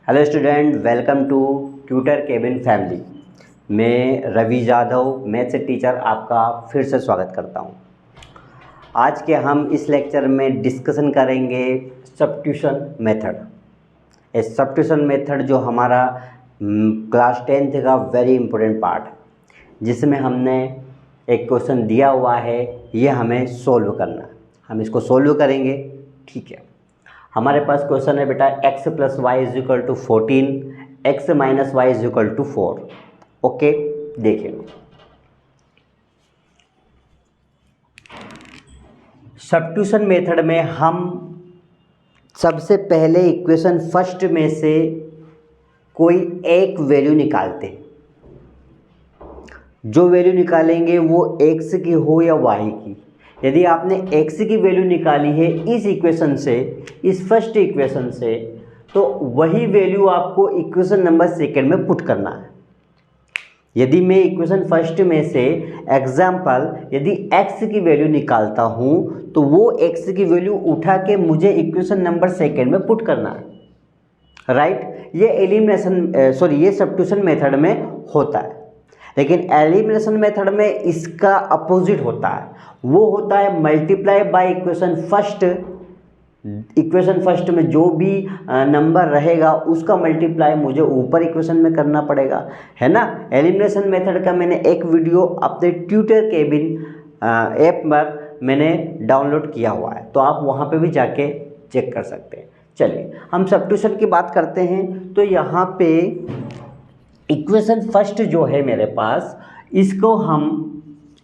Hello student, welcome to tutor cabin family. मैं Ravi Jadhav maths teacher आपका फिर से स्वागत करता हूं। आज के हम इस लेक्चर में डिस्कशन करेंगे सब्स्टिट्यूशन मेथड। ये सब्स्टिट्यूशन मेथड जो हमारा क्लास 10th का वेरी इंपॉर्टेंट पार्ट है, जिसमें हमने एक क्वेश्चन दिया हुआ है, ये हमें सोल्व करना है। हम इसको सोल्व करेंगे। ठीक है, हमारे पास क्वेश्चन है बेटा x + y = 14, x - y = 4। Okay, देखिए सब्स्टिट्यूशन मेथड में हम सबसे पहले इक्वेशन फर्स्ट में से कोई एक वैल्यू निकालते हैं। जो वैल्यू निकालेंगे वो x की हो या y की। यदि आपने x की वैल्यू निकाली है इस इक्वेशन से, इस फर्स्ट इक्वेशन से, तो वही वैल्यू आपको इक्वेशन नंबर सेकंड में पुट करना है। यदि मैं इक्वेशन फर्स्ट में से एग्जाम्पल यदि x की वैल्यू निकालता हूं, तो वो x की वैल्यू उठा के मुझे इक्वेशन नंबर सेकंड में पुट करना है। राइट, ये ये सब्स्टिट्यूशन मेथड में होता है। लेकिन एलिमिनेशन मेथड में इसका अपोजिट होता है। वो होता है multiply by equation first. Equation first में जो भी नंबर रहेगा उसका मल्टीप्लाई मुझे ऊपर इक्वेशन में करना पड़ेगा, है ना। एलिमिनेशन मेथड का मैंने एक वीडियो अपने ट्यूटर केबिन ऐप पर मैंने डाउनलोड किया हुआ है, तो आप वहाँ पे भी जाके चेक कर सकते हैं। चलिए हम सब्स्टिट्यूशन की बात करते हैं। तो यहाँ पे इक्वेशन फर्स्ट जो है मेरे पास, इसको हम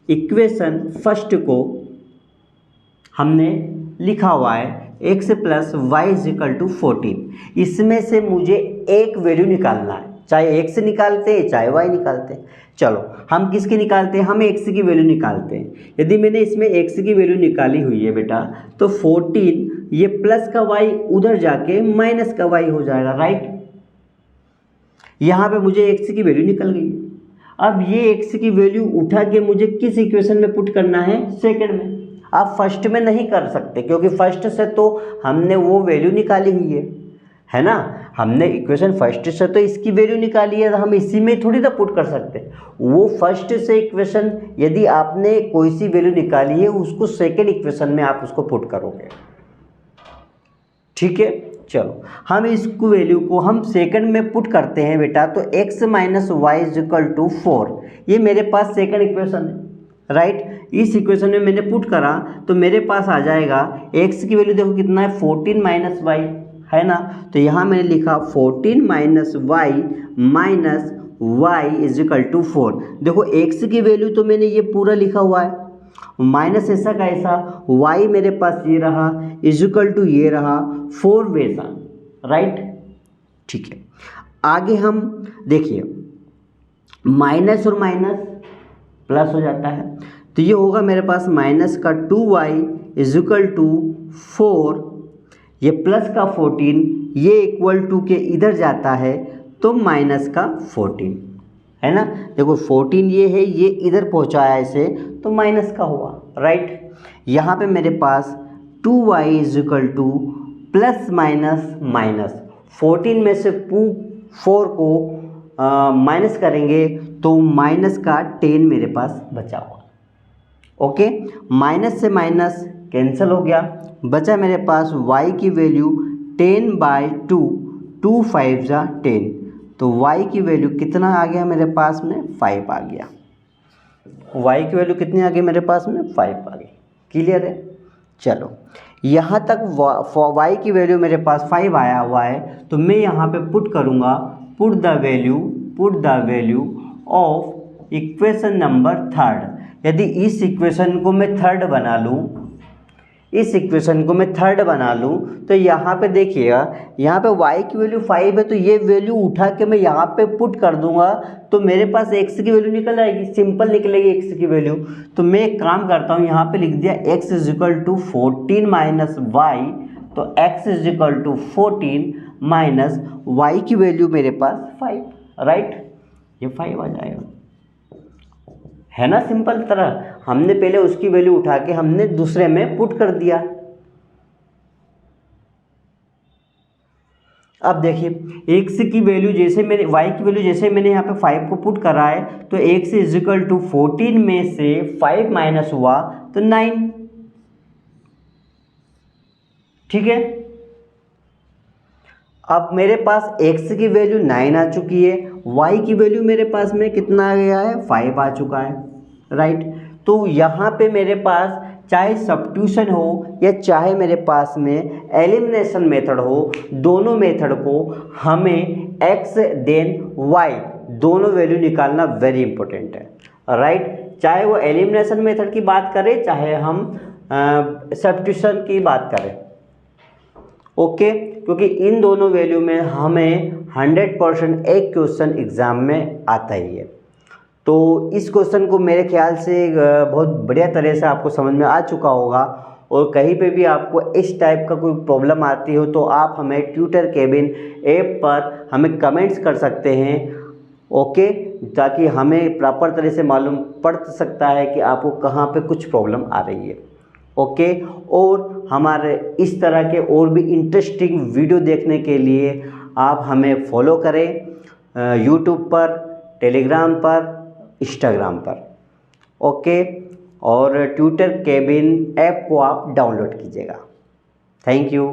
इक्वेशन फर्स्ट को हमने लिखा हुआ है x + y = 14। इसमें से मुझे एक वैल्यू निकालना है, चाहे x निकालते हैं चाहे y निकालते हैं। चलो हम किसकी निकालते हैं? हम x की वैल्यू निकालते हैं। यदि मैंने इसमें x की वैल्यू निकाली हुई है बेटा, तो 14 ये प्लस का y उधर जाके माइनस का y हो जाएगा। राइट, यहाँ पे मुझे x की वैल्यू निकल गई। अब ये x की वैल्यू उठा के मुझे किस इक्वेशन में पुट करना है? सेकंड में। आप फर्स्ट में नहीं कर सकते, क्योंकि फर्स्ट से तो हमने वो वैल्यू निकाली हुई है ना। हमने इक्वेशन फर्स्ट से तो इसकी वैल्यू निकाली है, तो हम इसी में थोड़ी ना पुट कर सकते। वो फर्स्ट से इक्वेशन यदि आपने कोई सी वैल्यू निकाली है, उसको सेकेंड इक्वेशन में आप उसको पुट करोगे। ठीक है, चलो हम इसको वैल्यू को हम सेकंड में पुट करते हैं बेटा। तो x - y = 4, ये मेरे पास सेकंड इक्वेशन है। राइट, इस इक्वेशन में मैंने पुट करा तो मेरे पास आ जाएगा x की वैल्यू देखो कितना है, 14 - y, है ना। तो यहाँ मैंने लिखा 14 - y = 4। देखो x की वैल्यू तो मैंने ये पूरा लिखा हुआ है, माइनस ऐसा का ऐसा, y मेरे पास ये रहा, = ये रहा, 4 वैसा। राइट, ठीक है। आगे हम देखिए, माइनस और माइनस प्लस हो जाता है, तो ये होगा मेरे पास माइनस का 2y = 4, ये प्लस का 14, ये = के इधर जाता है तो माइनस का 14, है ना। देखो 14 ये है, ये इधर पहुंचाया इसे तो माइनस का हुआ। राइट, यहाँ पे मेरे पास 2y = प्लस माइनस माइनस, 14 में से 4 को माइनस करेंगे तो माइनस का 10 मेरे पास बचा हुआ। ओके, माइनस से माइनस कैंसिल हो गया, बचा मेरे पास y की वैल्यू 10/2, 2 × 5 = 10, तो y की वैल्यू कितना आ गया मेरे पास में? 5 आ गया। y की वैल्यू कितनी आ गई मेरे पास में? 5 आ गई। क्लियर है? चलो यहाँ तक y की वैल्यू मेरे पास 5 आया हुआ है, तो मैं यहाँ पे पुट करूँगा put the value of equation number third. यदि इस इक्वेशन को मैं थर्ड बना लूँ, तो यहाँ पे देखिएगा, यहाँ पे y की वैल्यू 5 है, तो ये वैल्यू उठा के मैं यहाँ पे पुट कर दूंगा तो मेरे पास x की वैल्यू निकल आएगी, सिंपल निकलेगी x की वैल्यू। तो मैं एक काम करता हूँ, यहाँ पे लिख दिया x = 14 - y, तो x = 14 माइनस y की वैल्यू मेरे पास 5। राइट, ये 5 आ जाएगा, है ना। सिंपल तरह हमने पहले उसकी वैल्यू उठा के हमने दूसरे में पुट कर दिया। अब देखिए x की वैल्यू जैसे मैंने y की वैल्यू जैसे मैंने यहाँ पे 5 को पुट करा है, तो x इज इक्वल टू 14 में से 5 माइनस हुआ तो 9। ठीक है, अब मेरे पास x की वैल्यू 9 आ चुकी है, y की वैल्यू मेरे पास में कितना आ गया है, 5 आ चुका है, राइट। तो यहाँ पे मेरे पास चाहे सब्स्टिट्यूशन हो या चाहे मेरे पास में एलिमिनेशन मेथड हो, दोनों मेथड को हमें x देन y दोनों वैल्यू निकालना वेरी इंपॉर्टेंट है, राइट। चाहे वो एलिमिनेशन मेथड की बात करें, चाहे हम सब्स्टिट्यूशन की बात करें, ओके। क्योंकि इन दोनों वैल्यू में हमें 100% एक क्वेश्चन एग्जाम में आता ही है। तो इस क्वेश्चन को मेरे ख्याल से बहुत बढ़िया तरह से आपको समझ में आ चुका होगा, और कहीं पे भी आपको इस टाइप का कोई प्रॉब्लम आती हो तो आप हमें ट्यूटर केबिन ऐप पर हमें कमेंट्स कर सकते हैं, ओके, ताकि हमें प्रॉपर तरह से मालूम पड़ सकता है कि आपको कहाँ पे कुछ प्रॉब्लम आ रही है, ओके। और हमारे इस तरह के और भी इंटरेस्टिंग वीडियो देखने के लिए आप हमें फॉलो करें यूट्यूब पर, टेलीग्राम पर, इंस्टाग्राम पर, ओके। और ट्यूटर केबिन ऐप को आप डाउनलोड कीजिएगा। Thank you.